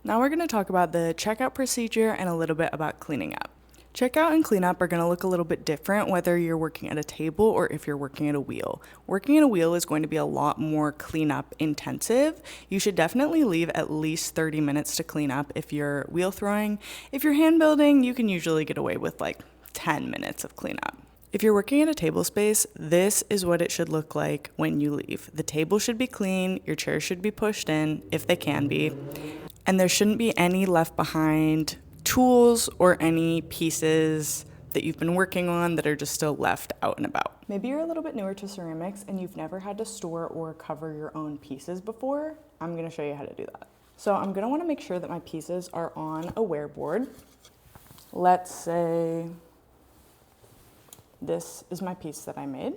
Now we're going to talk about the checkout procedure and a little bit about cleaning up. Checkout and cleanup are going to look a little bit different whether you're working at a table or if you're working at a wheel. Working at a wheel is going to be a lot more cleanup intensive. You should definitely leave at least 30 minutes to clean up if you're wheel throwing. If you're hand building, you can usually get away with like 10 minutes of cleanup. If you're working at a table space, this is what it should look like when you leave. The table should be clean, your chairs should be pushed in, if they can be, and there shouldn't be any left behind tools or any pieces that you've been working on that are just still left out and about. Maybe you're a little bit newer to ceramics and you've never had to store or cover your own pieces before. I'm gonna show you how to do that. So I'm gonna wanna make sure that my pieces are on a wear board. Let's say this is my piece that I made.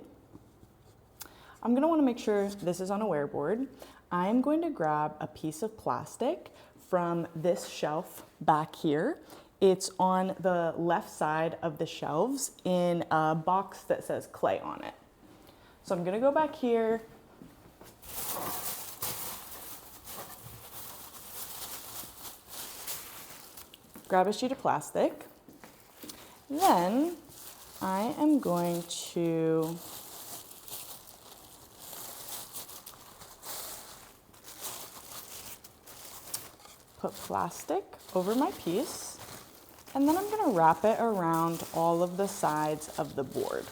I'm gonna wanna make sure this is on a wear board. I'm going to grab a piece of plastic from this shelf back here. It's on the left side of the shelves in a box that says clay on it. So I'm gonna go back here. Grab a sheet of plastic. Then I am going to put plastic over my piece, and then I'm gonna wrap it around all of the sides of the board.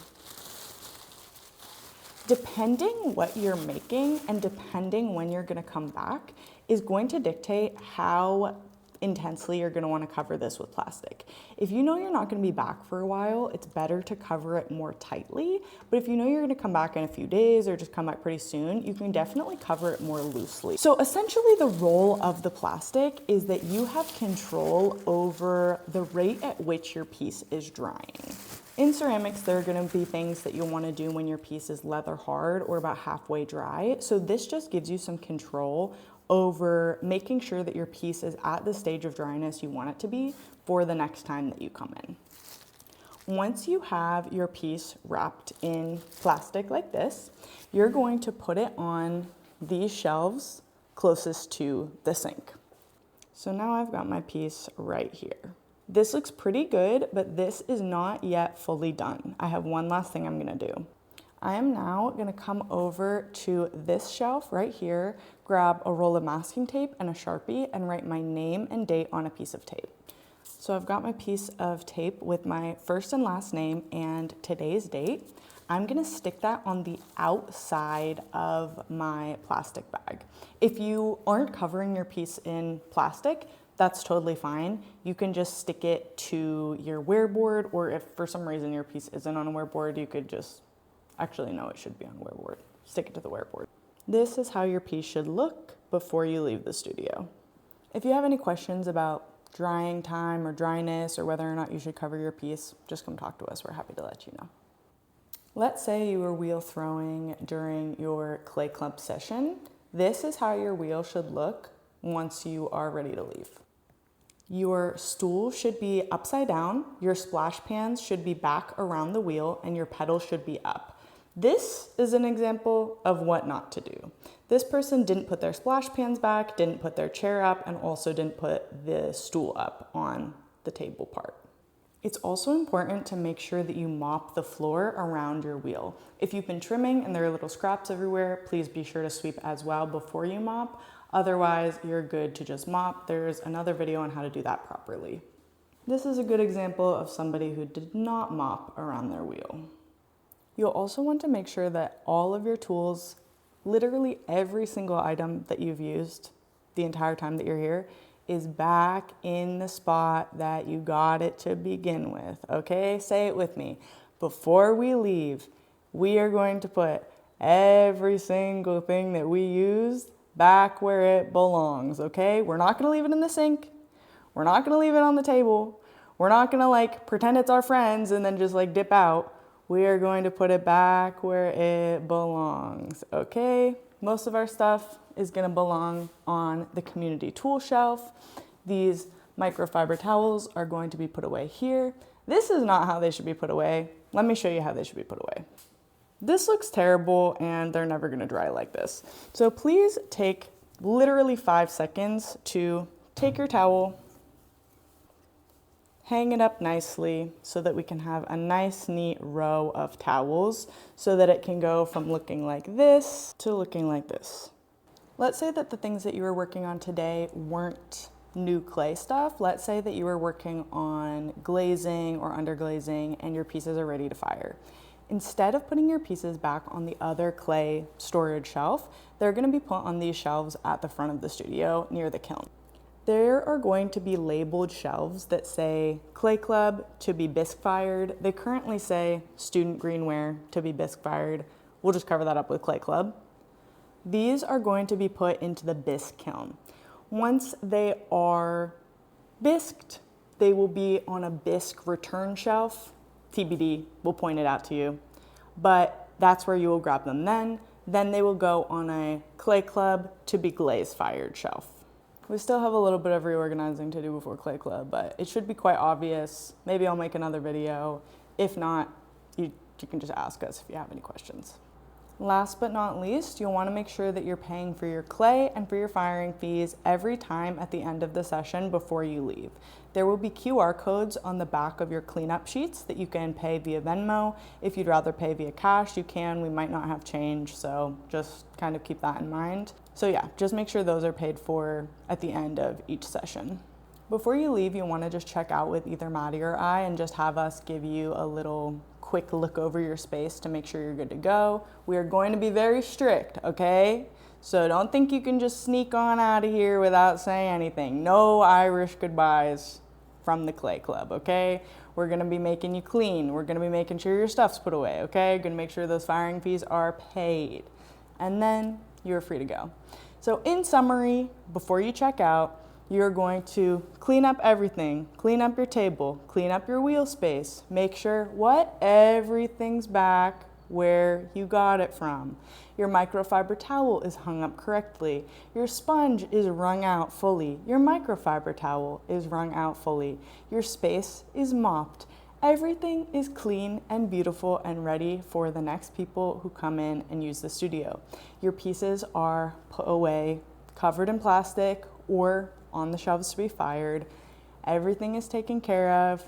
Depending what you're making and depending when you're gonna come back is going to dictate how intensely you're gonna wanna cover this with plastic. If you know you're not gonna be back for a while, it's better to cover it more tightly. But if you know you're gonna come back in a few days or just come back pretty soon, you can definitely cover it more loosely. So essentially the role of the plastic is that you have control over the rate at which your piece is drying. In ceramics, there are gonna be things that you'll wanna do when your piece is leather hard or about halfway dry. So this just gives you some control over making sure that your piece is at the stage of dryness you want it to be for the next time that you come in. Once you have your piece wrapped in plastic like this, you're going to put it on these shelves closest to the sink. So now I've got my piece right here. This looks pretty good, but this is not yet fully done. I have one last thing I'm gonna do. I am now gonna come over to this shelf right here, grab a roll of masking tape and a Sharpie and write my name and date on a piece of tape. So I've got my piece of tape with my first and last name and today's date. I'm gonna stick that on the outside of my plastic bag. If you aren't covering your piece in plastic, that's totally fine. You can just stick it to your wear board, or if for some reason your piece isn't on a wear board, you could just, actually no, it should be on a wear board. Stick it to the wear board. This is how your piece should look before you leave the studio. If you have any questions about drying time or dryness or whether or not you should cover your piece, just come talk to us. We're happy to let you know. Let's say you were wheel throwing during your clay clump session. This is how your wheel should look once you are ready to leave. Your stool should be upside down, your splash pans should be back around the wheel, and your pedals should be up. This is an example of what not to do. This person didn't put their splash pans back, didn't put their chair up, and also didn't put the stool up on the table part. It's also important to make sure that you mop the floor around your wheel. If you've been trimming and there are little scraps everywhere, please be sure to sweep as well before you mop. Otherwise, you're good to just mop. There's another video on how to do that properly. This is a good example of somebody who did not mop around their wheel. You'll also want to make sure that all of your tools, literally every single item that you've used the entire time that you're here, is back in the spot that you got it to begin with, okay? Say it with me. Before we leave, we are going to put every single thing that we used back where it belongs, okay? We're not gonna leave it in the sink. We're not gonna leave it on the table. We're not gonna like pretend it's our friends and then just like dip out. We are going to put it back where it belongs, okay? Most of our stuff is gonna belong on the community tool shelf. These microfiber towels are going to be put away here. This is not how they should be put away. Let me show you how they should be put away. This looks terrible and they're never gonna dry like this. So please take literally 5 seconds to take your towel, hang it up nicely so that we can have a nice neat row of towels so that it can go from looking like this to looking like this. Let's say that the things that you were working on today weren't new clay stuff. Let's say that you were working on glazing or underglazing and your pieces are ready to fire. Instead of putting your pieces back on the other clay storage shelf, they're going to be put on these shelves at the front of the studio near the kiln. There are going to be labeled shelves that say Clay Club to be bisque fired. They currently say Student Greenware to be bisque fired. We'll just cover that up with Clay Club. These are going to be put into the bisque kiln. Once they are bisqued, they will be on a bisque return shelf. TBD, we'll point it out to you. But that's where you will grab them then. Then they will go on a Clay Club to be glaze fired shelf. We still have a little bit of reorganizing to do before Clay Club, but it should be quite obvious. Maybe I'll make another video. If not, you can just ask us if you have any questions. Last but not least, you'll want to make sure that you're paying for your clay and for your firing fees every time at the end of the session before you leave. There will be QR codes on the back of your cleanup sheets that you can pay via Venmo. If you'd rather pay via cash, you can. We might not have change, so just kind of keep that in mind. So yeah, just make sure those are paid for at the end of each session. Before you leave, you'll want to just check out with either Maddie or I and just have us give you a little quick look over your space to make sure you're good to go. We are going to be very strict, okay? So don't think you can just sneak on out of here without saying anything. No Irish goodbyes from the Clay Club, okay? We're gonna be making you clean. We're gonna be making sure your stuff's put away, okay? Gonna make sure those firing fees are paid. And then you're free to go. So in summary, before you check out, you're going to clean up everything, clean up your table, clean up your wheel space, make sure everything's back where you got it from. Your microfiber towel is hung up correctly. Your sponge is wrung out fully. Your microfiber towel is wrung out fully. Your space is mopped. Everything is clean and beautiful and ready for the next people who come in and use the studio. Your pieces are put away, covered in plastic or on the shelves to be fired. Everything is taken care of.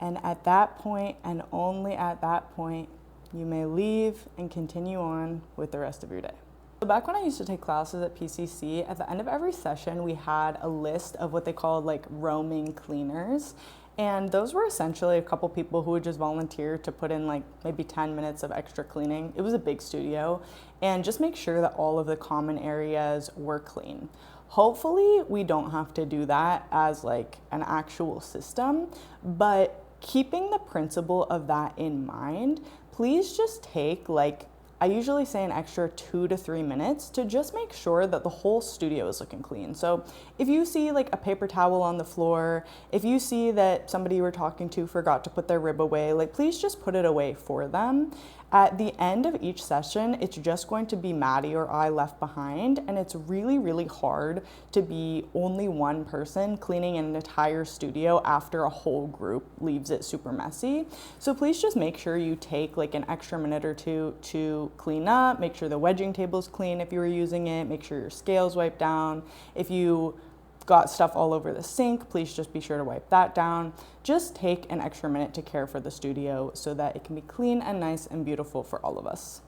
And at that point, and only at that point, you may leave and continue on with the rest of your day. So back when I used to take classes at PCC, at the end of every session, we had a list of what they called like roaming cleaners. And those were essentially a couple people who would just volunteer to put in like maybe 10 minutes of extra cleaning. It was a big studio, and just make sure that all of the common areas were clean. Hopefully we don't have to do that as like an actual system, but keeping the principle of that in mind, please just take I usually say an extra 2 to 3 minutes to just make sure that the whole studio is looking clean. So if you see like a paper towel on the floor, if you see that somebody you were talking to forgot to put their rib away, please just put it away for them. At the end of each session, it's just going to be Maddie or I left behind, and it's really, really hard to be only one person cleaning an entire studio after a whole group leaves it super messy. So please just make sure you take like an extra minute or two to clean up, make sure the wedging table's clean if you were using it, make sure your scale's wiped down. If you got stuff all over the sink, please just be sure to wipe that down. Just take an extra minute to care for the studio so that it can be clean and nice and beautiful for all of us.